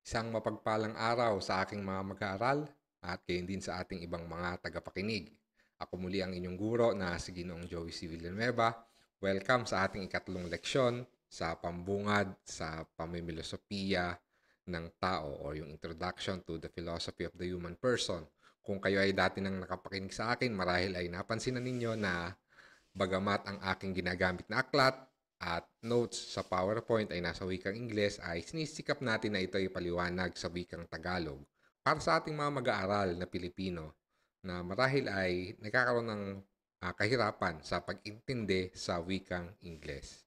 Isang mapagpalang araw sa aking mga mag-aaral at gayon din sa ating ibang mga tagapakinig. Ako muli ang inyong guro na si Ginoong Joey C. Villanueva. Welcome sa ating ikatlong leksyon sa pambungad sa pamimilosopiya ng tao o yung Introduction to the Philosophy of the Human Person. Kung kayo ay dati nang nakapakinig sa akin, marahil ay napansin na ninyo na bagamat ang aking ginagamit na aklat at notes sa PowerPoint ay nasa wikang Ingles, ay sinisikap natin na ito ay paliwanag sa wikang Tagalog para sa ating mga mag-aaral na Pilipino na marahil ay nagkakaroon ng kahirapan sa pag-intindi sa wikang Ingles.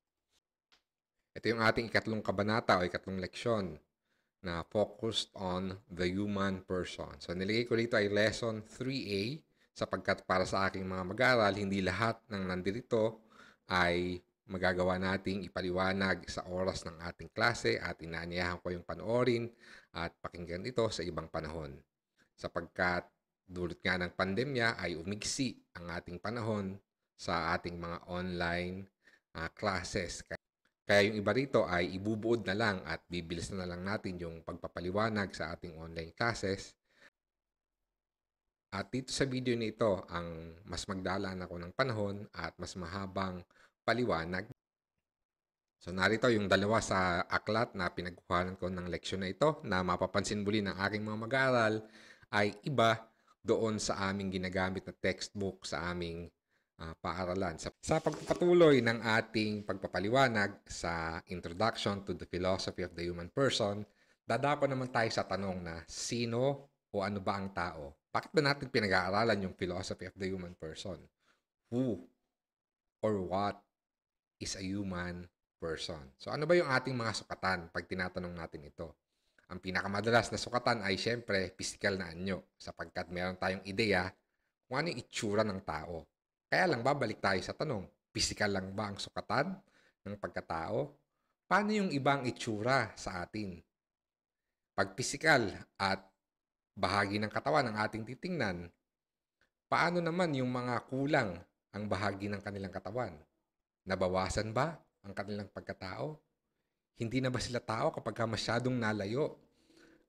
Ito yung ating ikatlong kabanata o ikatlong leksyon na focused on the human person. So nilagay ko dito ay lesson 3A sapagkat para sa aking mga mag-aaral, hindi lahat ng nandirito ay magagawa nating ipaliwanag sa oras ng ating klase at inaanyayahan ko yung panoorin at pakinggan ito sa ibang panahon. Sapagkat dulot nga ng pandemya ay umigsi ang ating panahon sa ating mga online classes. Kaya yung iba rito ay ibubuod na lang at bibilis na lang natin yung pagpapaliwanag sa ating online classes. At dito sa video nito, ang mas magdalaan ako ng panahon at mas mahabang paliwanag. So narito yung dalawa sa aklat na pinagkuhanan ko ng leksyon na ito na mapapansin muli ng aking mga mag-aaral ay iba doon sa aming ginagamit na textbook sa aming paaralan. Sa pagpapatuloy ng ating pagpapaliwanag sa Introduction to the Philosophy of the Human Person, dadako naman tayo sa tanong na sino o ano ba ang tao? Bakit ba natin pinag-aaralan yung philosophy of the human person? Who or what is a human person? So ano ba yung ating mga sukatan pag tinatanong natin ito? Ang pinakamadalas na sukatan ay syempre physical na anyo sapagkat meron tayong ideya kung ano yung itsura ng tao. Kaya lang babalik tayo sa tanong, physical lang ba ang sukatan ng pagkatao? Paano yung ibang itsura sa atin? Pag physical at bahagi ng katawan ang ating titingnan, paano naman yung mga kulang ang bahagi ng kanilang katawan? Nabawasan ba ang kanilang pagkatao? Hindi na ba sila tao kapag masyadong nalayo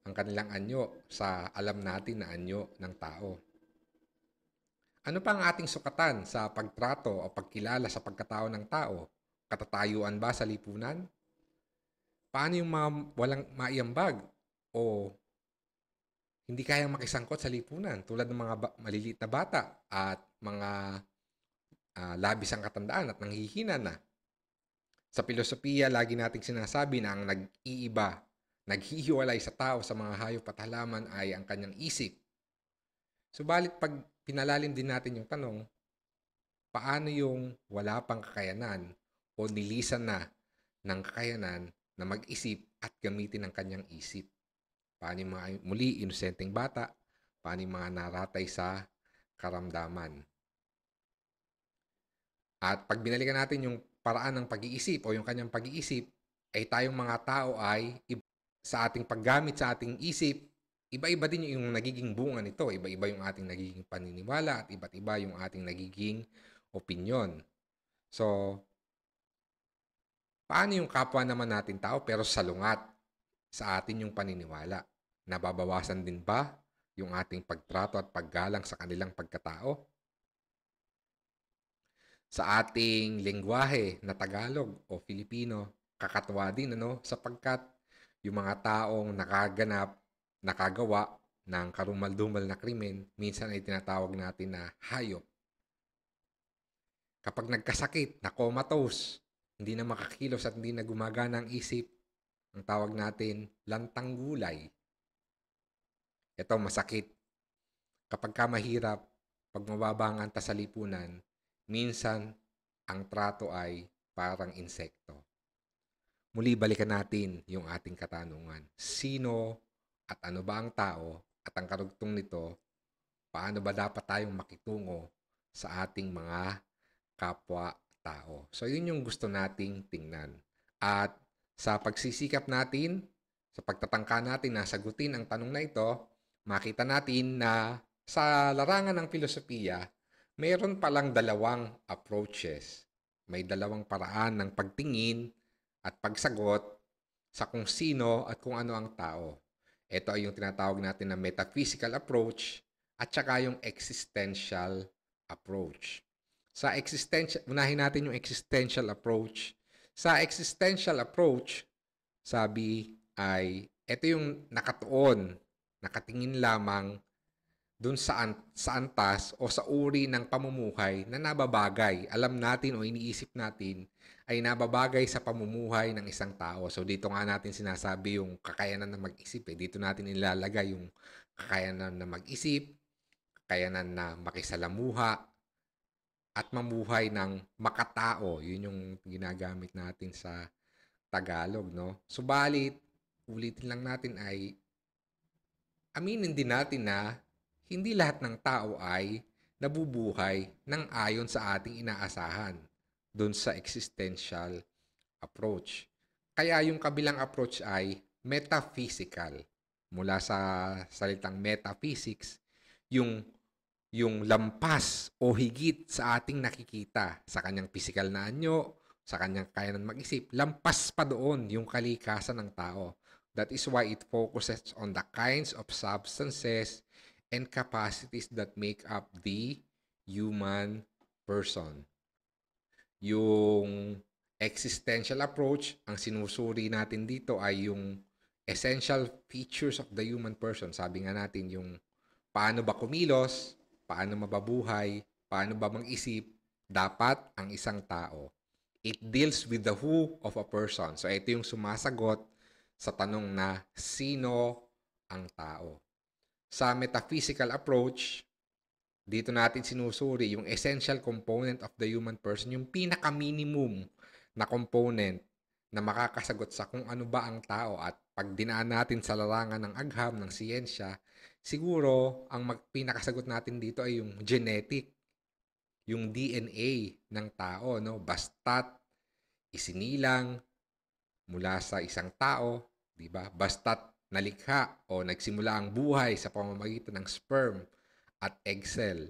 ang kanilang anyo sa alam natin na anyo ng tao? Ano pa ang ating sukatan sa pagtrato o pagkilala sa pagkatao ng tao? Katatayuan ba sa lipunan? Paano yung mga walang maiambag o hindi kayang makisangkot sa lipunan tulad ng mga maliliit na bata at mga labis ang katandaan at nanghihina na? Sa filosofiya, lagi nating sinasabi na ang nag-iiba, naghihiwalay sa tao sa mga hayop at halaman ay ang kanyang isip. Subalit pag pinalalim din natin yung tanong, paano yung wala pang kakayanan o nilisan na ng kakayanan na mag-isip at gamitin ang kanyang isip? Paano yung mga muli inosenteng bata? Paano yung mga naratay sa karamdaman? At pag binalikan natin yung paraan ng pag-iisip o yung kanyang pag-iisip, ay tayong mga tao ay sa ating paggamit sa ating isip, iba-iba din yung nagiging bunga nito. Iba-iba yung ating nagiging paniniwala at iba't iba yung ating nagiging opinyon. So, paano yung kapwa naman natin tao pero salungat sa atin yung paniniwala? Nababawasan din ba yung ating pagtrato at paggalang sa kanilang pagkatao? Sa ating lengguwahe na Tagalog o Filipino, kakatuwa din sapagkat yung mga taong nakagawa ng karumal-dumal na krimen, minsan ay tinatawag natin na hayop. Kapag nagkasakit, na comatose, hindi na makakilos at hindi na gumagana ang isip, ang tawag natin lantang gulay. Ito masakit. Kapag ka mahirap, pag mababa ang antas sa lipunan, minsan ang trato ay parang insekto. Muli balikan natin yung ating katanungan. Sino at ano ba ang tao at ang karugtong nito, paano ba dapat tayong makitungo sa ating mga kapwa-tao? So yun yung gusto nating tingnan. At sa pagsisikap natin, sa pagtatangka natin na sagutin ang tanong na ito, makita natin na sa larangan ng filosofiya, mayroon palang dalawang approaches. May dalawang paraan ng pagtingin at pagsagot sa kung sino at kung ano ang tao. Ito ay yung tinatawag natin na metaphysical approach at saka yung existential approach. Unahin natin yung existential approach. Sa existential approach, sabi ay, ito yung nakatingin lamang dun sa antas o sa uri ng pamumuhay na nababagay. Alam natin o iniisip natin ay nababagay sa pamumuhay ng isang tao. So dito nga natin sinasabi yung kakayanan na mag-isip. Dito natin ilalagay yung kakayanan na mag-isip, kakayanan na makisalamuha, at mamuhay ng makatao. Yun yung ginagamit natin sa Tagalog, no? Subalit, ulitin lang natin ay aminin din natin na hindi lahat ng tao ay nabubuhay ng ayon sa ating inaasahan doon sa existential approach. Kaya yung kabilang approach ay metaphysical. Mula sa salitang metaphysics, yung lampas o higit sa ating nakikita sa kanyang physical na anyo, sa kanyang kakayanan mag-isip, lampas pa doon yung kalikasan ng tao. That is why it focuses on the kinds of substances and capacities that make up the human person. Yung existential approach, ang sinusuri natin dito ay yung essential features of the human person. Sabi nga natin yung paano ba kumilos, paano mababuhay, paano ba mag-isip, dapat ang isang tao. It deals with the who of a person. So ito yung sumasagot sa tanong na sino ang tao. Sa metaphysical approach, dito natin sinusuri yung essential component of the human person, yung pinaka-minimum na component na makakasagot sa kung ano ba ang tao. At pag dinaan natin sa larangan ng agham, ng siyensya, siguro ang pinakasagot natin dito ay yung genetic, yung DNA ng tao, no? Basta't isinilang mula sa isang tao, di ba? Basta't nalikha o nagsimula ang buhay sa pamamagitan ng sperm at egg cell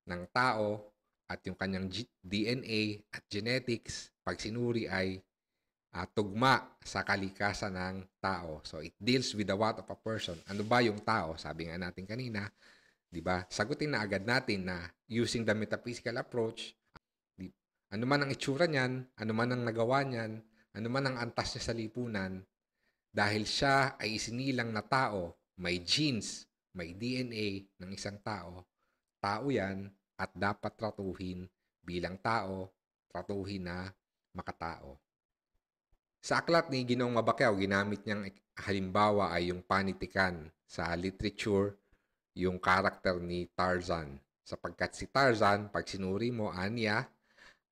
ng tao at yung kanyang DNA at genetics, pag sinuri ay tugma sa kalikasan ng tao. So it deals with the what of a person. Ano ba yung tao? Sabi nga natin kanina, 'di ba? Sagutin na agad natin na using the metaphysical approach, ano man ang itsura niyan, ano man ang nagawa niyan, ano man ang antas niya sa lipunan, dahil siya ay isinilang na tao, may genes, may DNA ng isang tao, tao 'yan at dapat tratuhin bilang tao, tratuhin na makatao. Sa aklat ni Ginoong Mabaqueo, ginamit niyang halimbawa ay yung panitikan. Sa literature, yung karakter ni Tarzan. Sapagkat si Tarzan, pag sinuri mo, anya,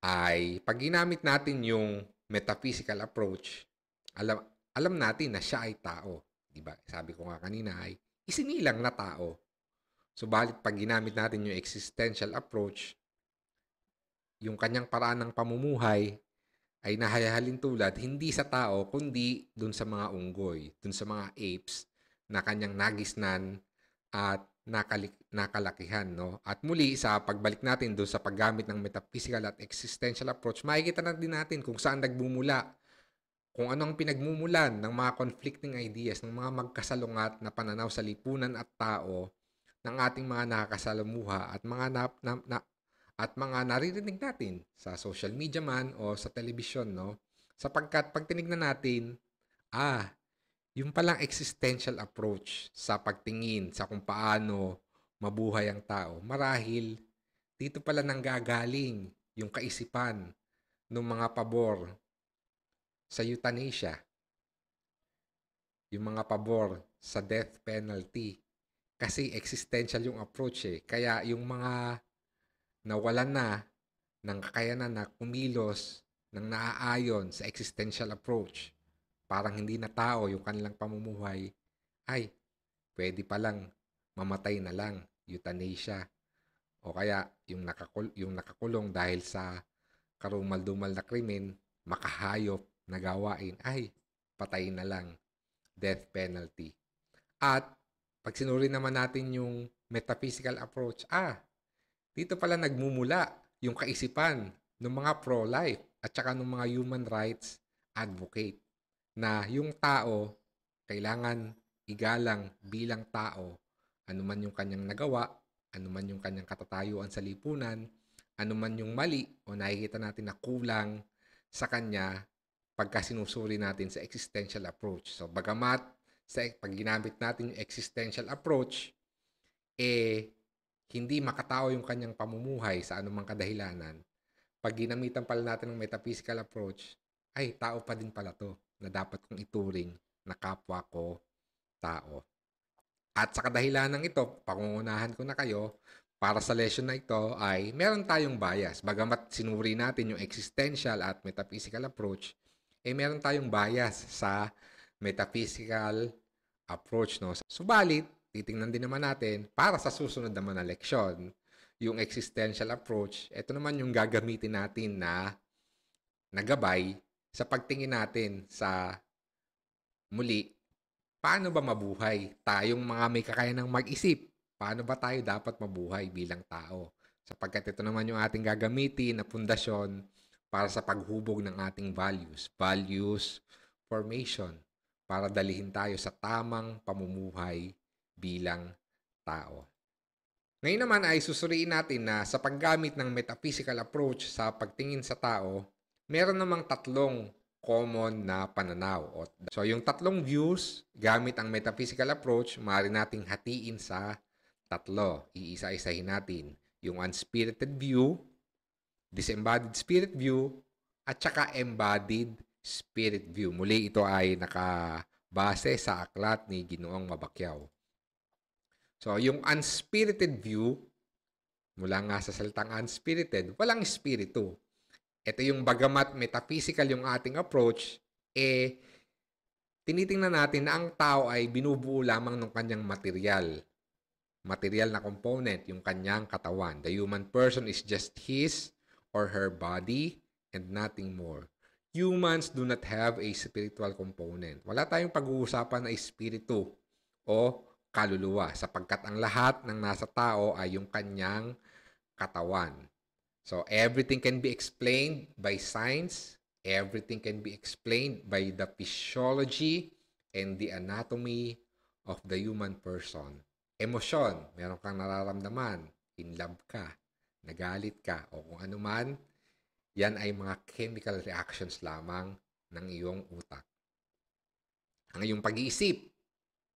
ay pag ginamit natin yung metaphysical approach, alam natin na siya ay tao. Diba? Sabi ko nga kanina ay isinilang na tao. Subalit pag ginamit natin yung existential approach, yung kanyang paraan ng pamumuhay ay nahahalin tulad hindi sa tao kundi dun sa mga unggoy, dun sa mga apes na kanyang nagisnan at nakalakihan, no? At muli sa pagbalik natin dun sa paggamit ng metaphysical at existential approach, makikita na din natin kung saan nagmumula, kung anong pinagmumulan ng mga conflicting ideas, ng mga magkasalungat na pananaw sa lipunan at tao ng ating mga nakakasalamuha at mga naririnig natin sa social media man o sa television, no? Sapagkat pag tinignan natin, yung palang existential approach sa pagtingin sa kung paano mabuhay ang tao, marahil dito pala nanggagaling yung kaisipan ng mga pabor sa euthanasia, yung mga pabor sa death penalty. Kasi existential yung approach eh. Kaya yung mga nawalan na ng kakayanan na kumilos ng naaayon sa existential approach, parang hindi na tao yung kanilang pamumuhay, ay pwede palang mamatay na lang, euthanasia. O kaya yung nakakulong dahil sa karumal-dumal na krimen, makahayop na gawain, ay patay na lang, death penalty. At pag sinuri naman natin yung metaphysical approach, dito pala nagmumula yung kaisipan ng mga pro-life at saka ng mga human rights advocate na yung tao kailangan igalang bilang tao, anuman yung kanyang nagawa, anuman yung kanyang katatayuan sa lipunan, anuman yung mali o nakikita natin na kulang sa kanya pagka sinusuri natin sa existential approach. So, bagamat pag ginamit natin yung existential approach, hindi makatao yung kanyang pamumuhay sa anumang kadahilanan. Pag ginamitan pala natin ng metaphysical approach, ay, tao pa din pala to na dapat kong ituring na kapwa ko tao. At sa kadahilanan ito, pangungunahan ko na kayo, para sa lesson na ito ay meron tayong bias. Bagamat sinuri natin yung existential at metaphysical approach, meron tayong bias sa metaphysical approach. No? Subalit, titingnan din naman natin para sa susunod naman na leksyon, yung existential approach, ito naman yung gagamitin natin na nagabay sa pagtingin natin sa muli, paano ba mabuhay tayong mga may kakayanang mag-isip? Paano ba tayo dapat mabuhay bilang tao? Sapagkat ito naman yung ating gagamitin na pundasyon para sa paghubog ng ating values. Values formation para dalihin tayo sa tamang pamumuhay bilang tao. Ngayon naman ay susuriin natin na sa paggamit ng metaphysical approach sa pagtingin sa tao, meron namang tatlong common na pananaw. So yung tatlong views gamit ang metaphysical approach, maaari nating hatiin sa tatlo. Iisa-isahin natin. Yung unspirited view, disembodied spirit view, at saka embodied spirit view. Muli ito ay nakabase sa aklat ni Ginoong Mabakyaw. So, yung unspirited view, mula nga sa salitang unspirited, walang espiritu. Ito yung bagamat metaphysical yung ating approach, tinitingnan natin na ang tao ay binubuo lamang ng kanyang material. Material na component, yung kanyang katawan. The human person is just his or her body and nothing more. Humans do not have a spiritual component. Wala tayong pag-uusapan na espiritu o kaluluwa sapagkat ang lahat ng nasa tao ay yung kanyang katawan. So, everything can be explained by science. Everything can be explained by the physiology and the anatomy of the human person. Emosyon, meron kang nararamdaman, in love ka, nagalit ka, o kung ano man, yan ay mga chemical reactions lamang ng iyong utak. Ang iyong pag-iisip,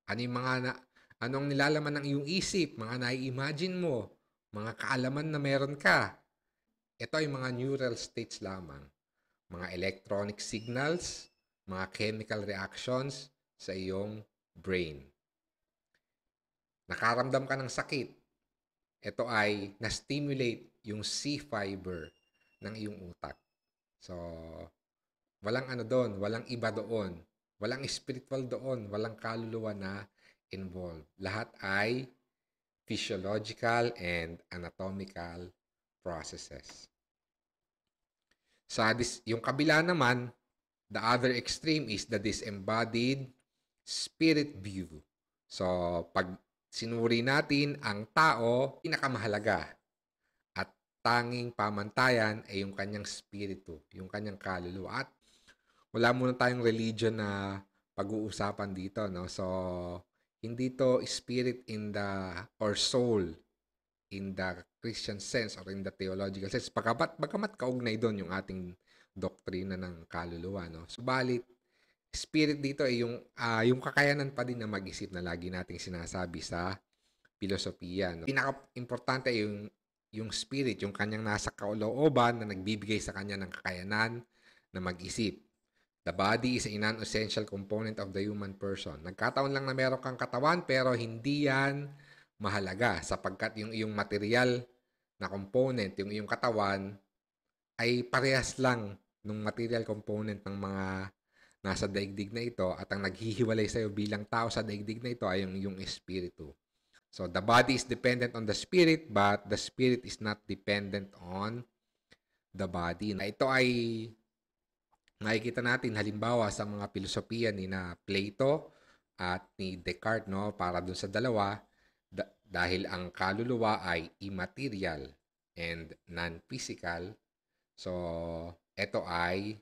anong nilalaman ng iyong isip, mga nai-imagine mo, mga kaalaman na meron ka. Ito ay mga neural states lamang, mga electronic signals, mga chemical reactions sa iyong brain. Nakaramdam ka ng sakit, ito ay na-stimulate yung C-fiber ng iyong utak. So, walang walang iba doon, walang spiritual doon, walang kaluluwa na involved. Lahat ay physiological and anatomical processes. Yung kabila naman, the other extreme is the disembodied spirit view. So, pag sinuri natin ang tao, pinakamahalaga at tanging pamantayan ay yung kanyang spiritu, yung kanyang kaluluwa. At wala muna tayong religion na pag-uusapan dito, no? So, hindi to spirit or soul in the Christian sense or in the theological sense. Bagamat kaugnay doon yung ating doktrina ng kaluluwa, no? Subalit, spirit dito ay yung kakayanan pa din na mag-isip na lagi nating sinasabi sa filosofiya. No? Pinaka-importante ay yung spirit, yung kanyang nasa kalooban na nagbibigay sa kanya ng kakayanan na mag-isip. The body is a non-essential component of the human person. Nagkataon lang na meron kang katawan pero hindi yan mahalaga sapagkat yung iyong material na component, yung iyong katawan ay parehas lang ng material component ng mga nasa daigdig na ito at ang naghihiwalay sa iyo bilang tao sa daigdig na ito ay yung espiritu. So the body is dependent on the spirit but the spirit is not dependent on the body. Ito ay makikita natin halimbawa sa mga filosofiya ni na Plato at ni Descartes, no, para dun sa dalawa dahil ang kaluluwa ay immaterial and non-physical. So, ito ay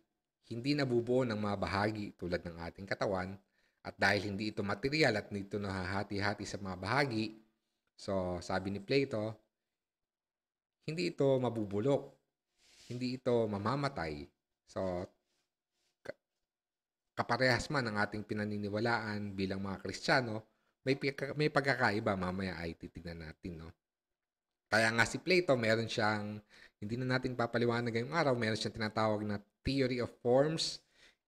hindi nabubuo ng mga bahagi tulad ng ating katawan At dahil hindi ito material at hindi ito nahahati-hati sa mga bahagi, so sabi ni Plato, hindi ito mabubulok, hindi ito mamamatay. So kaparehas man ang ating pinaniniwalaan bilang mga Kristiyano, may pagkakaiba, mamaya ay titignan natin, no? Kaya nga si Plato, meron siyang, hindi na natin papaliwanag ngayong araw, meron siyang tinatawag na theory of forms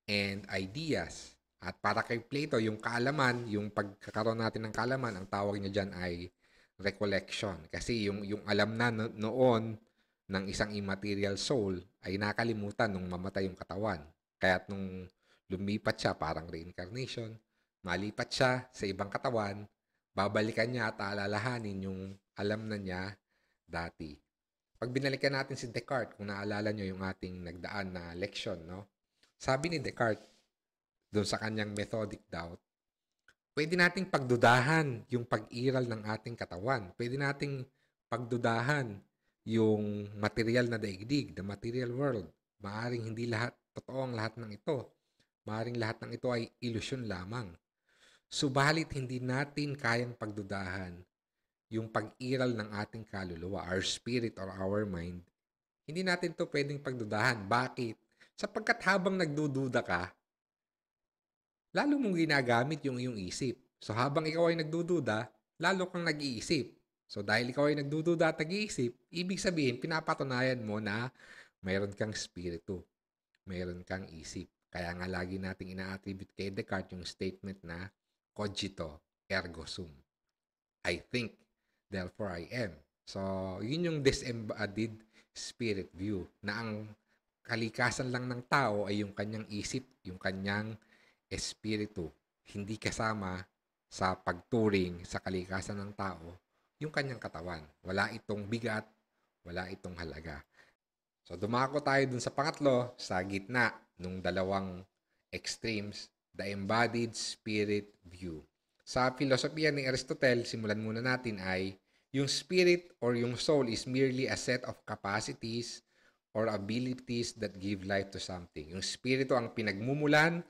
and ideas. At para kay Plato, yung kaalaman, yung pagkakaroon natin ng kaalaman, ang tawag niya dyan ay recollection. Kasi yung alam na noon ng isang immaterial soul ay nakalimutan nung mamatay yung katawan. Kaya nung lumipat siya, parang reincarnation, malipat siya sa ibang katawan, babalikan niya at aalalahanin yung alam na niya dati. Pag binalikan natin si Descartes, kung naalala nyo yung ating nagdaan na leksyon, no? Sabi ni Descartes, doon sa kanyang methodic doubt, pwede nating pagdudahan yung pag-iral ng ating katawan. Pwede nating pagdudahan yung material na daigdig, the material world. Maaring hindi lahat, totoo ang lahat ng ito. Maaring lahat ng ito ay ilusyon lamang. Subalit hindi natin kayang pagdudahan yung pag-iral ng ating kaluluwa, our spirit or our mind. Hindi natin to pwedeng pagdudahan. Bakit? Sapagkat habang nagdududa ka, lalo mong ginagamit yung iyong isip. So habang ikaw ay nagdududa, lalo kang nag-iisip. So dahil ikaw ay nagdududa at nag-iisip, ibig sabihin, pinapatunayan mo na mayroon kang spirito. Mayroon kang isip. Kaya nga lagi nating ina-attribute kay Descartes yung statement na cogito ergo sum. I think, therefore I am. So, yun yung disembodied spirit view na ang kalikasan lang ng tao ay yung kanyang isip, yung kanyang espiritu. Hindi kasama sa pagturing sa kalikasan ng tao yung kanyang katawan. Wala itong bigat, wala itong halaga. So, dumako tayo dun sa pangatlo, sa gitna nung dalawang extremes, the embodied spirit view. Sa filosofiya ni Aristotle, simulan muna natin ay yung spirit or yung soul is merely a set of capacities or abilities that give life to something. Yung spirito ang pinagmumulan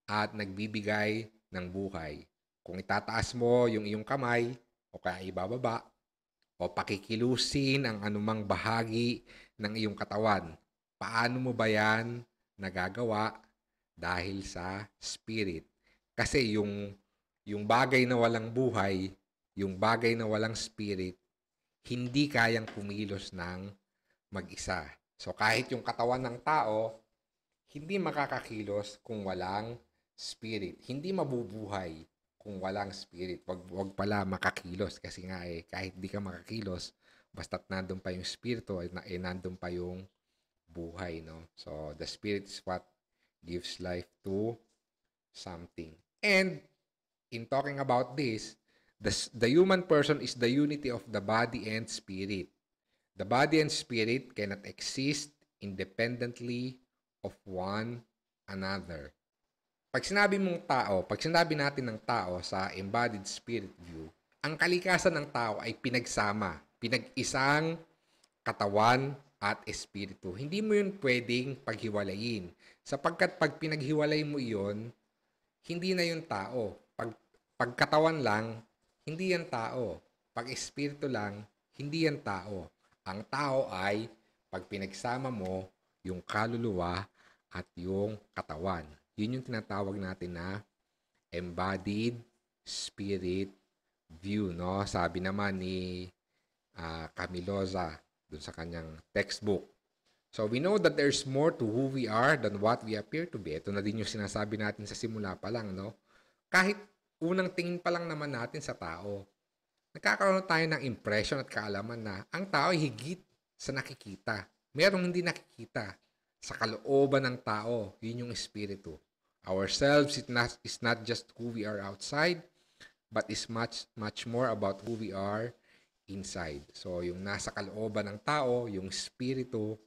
at nagbibigay ng buhay. Kung itataas mo yung iyong kamay o kaya ibababa o pakikilusin ang anumang bahagi ng iyong katawan, paano mo ba yan nagagawa? Dahil sa spirit. Kasi yung bagay na walang buhay, yung bagay na walang spirit, hindi kayang kumilos ng mag-isa. So kahit yung katawan ng tao, hindi makakakilos kung walang spirit. Hindi mabubuhay kung walang spirit. Wag pala makakilos kasi nga kahit di ka makakilos, basta't nandun pa yung spirito, nandun pa yung buhay, no? So the spirit is what gives life to something. And in talking about this, the human person is the unity of the body and spirit. The body and spirit cannot exist independently of one another. Pag sinabi natin ng tao sa embodied spirit view, ang kalikasan ng tao ay pinagsama, pinag-isang katawan at espiritu. Hindi mo yun pwedeng paghiwalayin. Sapagkat pag pinaghiwalay mo iyon, hindi na yun tao. Pag katawan lang, hindi yan tao. Pag espiritu lang, hindi yan tao. Ang tao ay pag pinagsama mo yung kaluluwa at yung katawan. Yun yung tinatawag natin na embodied spirit view, no? Sabi naman ni Camiloza dun sa kanyang textbook. So, we know that there's more to who we are than what we appear to be. Ito na din yung sinasabi natin sa simula pa lang, no? Kahit unang tingin pa lang naman natin sa tao, nagkakaroon tayo ng impression at kaalaman na ang tao ay higit sa nakikita. Merong hindi nakikita. Sa kalooban ng tao, yun yung espiritu. Ourselves is not just who we are outside, but is much more about who we are inside. So, yung nasa kalooban ng tao, yung espiritu,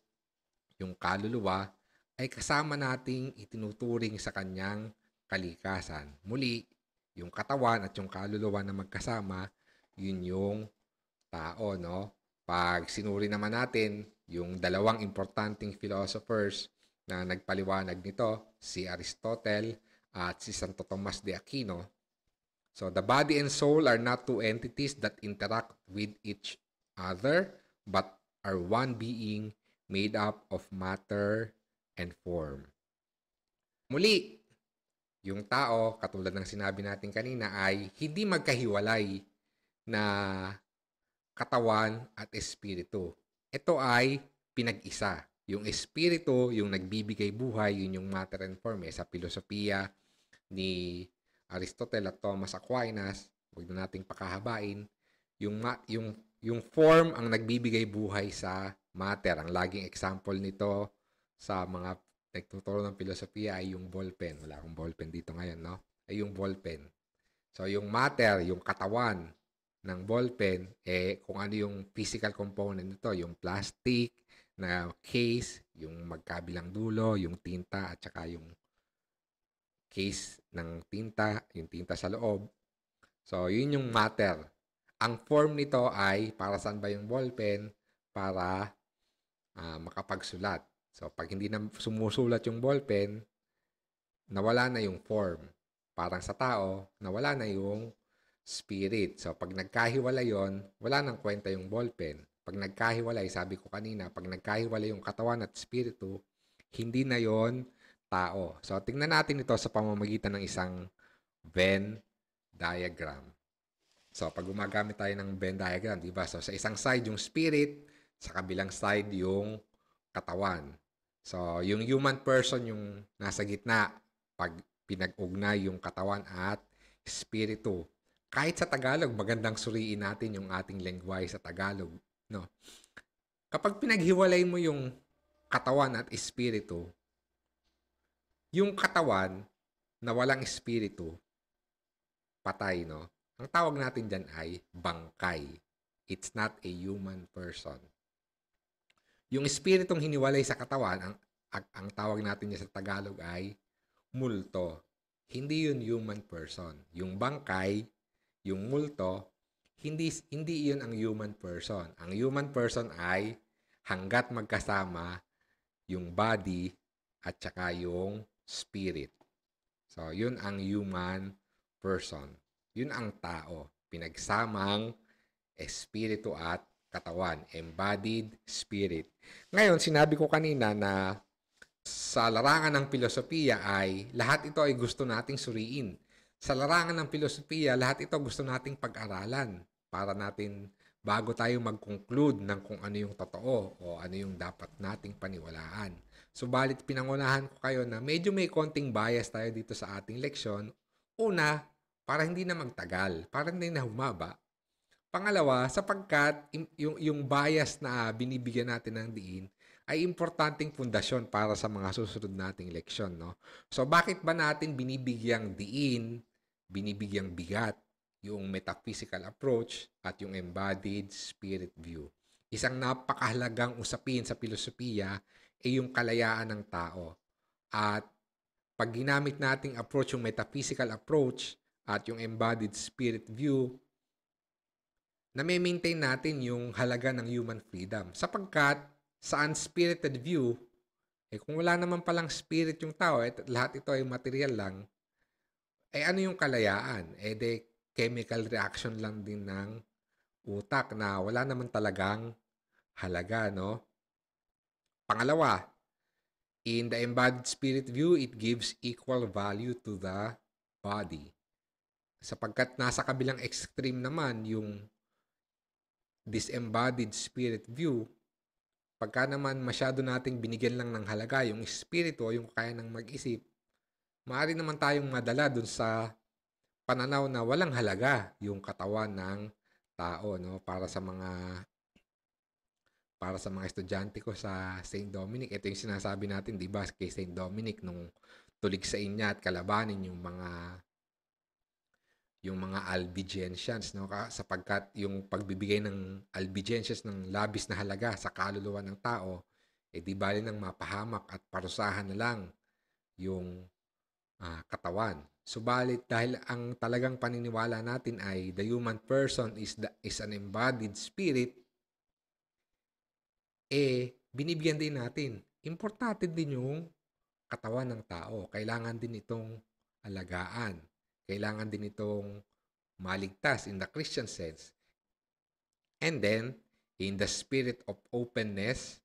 yung kaluluwa, ay kasama nating itinuturing sa kanyang kalikasan. Muli, yung katawan at yung kaluluwa na magkasama, yun yung tao, no? Pag sinuri naman natin yung dalawang importanteng philosophers na nagpaliwanag nito, si Aristotle at si Santo Tomas de Aquino. So, the body and soul are not two entities that interact with each other, but are one being made up of matter and form. Muli, yung tao, katulad ng sinabi natin kanina, ay hindi magkahiwalay na katawan at espiritu. Ito ay pinag-isa. Yung espiritu, yung nagbibigay buhay, yun yung matter and form. Sa filosofiya ni Aristotle at Thomas Aquinas, huwag na nating pakahabain, yung form ang nagbibigay buhay sa matter. Ang laging example nito sa mga nagtuturo ng filosofiya ay yung ballpen. Wala akong ballpen dito ngayon, no? Ay yung ballpen. So, yung matter, yung katawan ng ballpen, kung ano yung physical component nito, yung plastic na case, yung magkabilang dulo, yung tinta, at saka yung case ng tinta, yung tinta sa loob. So, yun yung matter. Ang form nito ay, para saan ba yung ballpen? Para makapagsulat. So, pag hindi na sumusulat yung ballpen, nawala na yung form. Parang sa tao, nawala na yung spirit. So, pag nagkahiwalay yon, wala nang kwenta yung ballpen. Pag nagkahiwalay, sabi ko kanina, pag nagkahiwalay yung katawan at spiritu, hindi na yon tao. So, tingnan natin ito sa pamamagitan ng isang Venn diagram. So, pag gumagamit tayo ng Venn diagram, di ba? So, sa isang side yung spirit, sa kabilang side yung katawan. So, yung human person yung nasa gitna pag pinag-ugnay yung katawan at espiritu. Kahit sa Tagalog, magandang suriin natin yung ating lengguwahe sa Tagalog, no? Kapag pinaghiwalay mo yung katawan at espiritu, yung katawan na walang espiritu, patay, no? Ang tawag natin dyan ay bangkay. It's not a human person. Yung espiritong hiniwalay sa katawan, ang tawag natin niya sa Tagalog ay multo. Hindi yun human person. Yung bangkay, yung multo, hindi yun ang human person. Ang human person ay hanggat magkasama yung body at saka yung spirit. So, yun ang human person. Yun ang tao. Pinagsamang espiritu at katawan. Embodied spirit. Ngayon, sinabi ko kanina na sa larangan ng filosofiya ay lahat ito ay gusto nating suriin. Sa larangan ng filosofiya, lahat ito gusto nating pag-aralan para natin bago tayo mag-conclude ng kung ano yung totoo o ano yung dapat nating paniwalaan. Subalit pinangunahan ko kayo na medyo may konting bias tayo dito sa ating leksyon. Una, para hindi na magtagal, para hindi na humaba. Pangalawa, sapagkat yung bias na binibigyan natin ng diin ay importanteng pundasyon para sa mga susunod nating leksyon, no? So, bakit ba natin binibigyang diin, binibigyang bigat yung metaphysical approach at yung embodied spirit view? Isang napakahalagang usapin sa filosofiya ay yung kalayaan ng tao. At pag ginamit nating approach yung metaphysical approach at yung embodied spirit view, na-maintain natin yung halaga ng human freedom. Sapagkat sa unspirited view, kung wala naman palang spirit yung tao, lahat ito ay material lang, ano yung kalayaan? De chemical reaction lang din ng utak na wala naman talagang halaga, no? Pangalawa, in the embodied spirit view, it gives equal value to the body. Sapagkat nasa kabilang extreme naman yung disembodied spirit view, pagka naman masyado nating binigyan lang ng halaga yung espiritu o yung kaya ng mag-isip, maaari naman tayong madala dun sa pananaw na walang halaga yung katawan ng tao, no? Para sa mga estudyante ko sa St. Dominic, ito yung sinasabi natin, di ba, kay St. Dominic nung tulig sa inya at kalabanin yung mga Albigensians, no? Sapagkat yung pagbibigay ng Albigensians ng labis na halaga sa kaluluwa ng tao, di bali nang mapahamak at parusahan na lang yung katawan. Subalit dahil ang talagang paniniwala natin ay the human person is an embodied spirit, binibigyan din natin. Importante din yung katawan ng tao. Kailangan din itong alagaan. Kailangan din itong maligtas in the Christian sense. And then, in the spirit of openness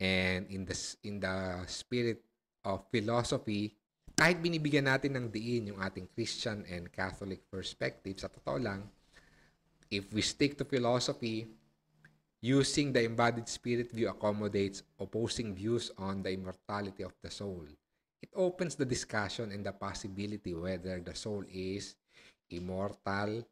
and in the spirit of philosophy, kahit binibigyan natin ng diin yung ating Christian and Catholic perspective, sa totoo lang, if we stick to philosophy, using the embodied spirit view accommodates opposing views on the immortality of the soul. It opens the discussion and the possibility whether the soul is immortal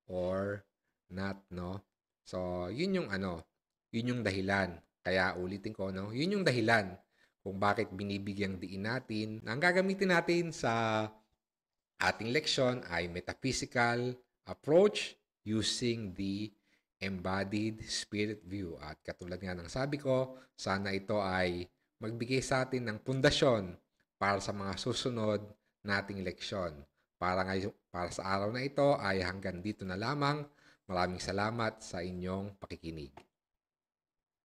or not, no? So, yun yung dahilan. Kaya ulitin ko, no? Yun yung dahilan kung bakit binibigyang diin natin na ang gagamitin natin sa ating leksyon ay metaphysical approach using the embodied spirit view. At katulad nga ng sabi ko, sana ito ay magbigay sa atin ng pundasyon para sa mga susunod nating leksyon. Para sa araw na ito ay hanggang dito na lamang. Maraming salamat sa inyong pakikinig.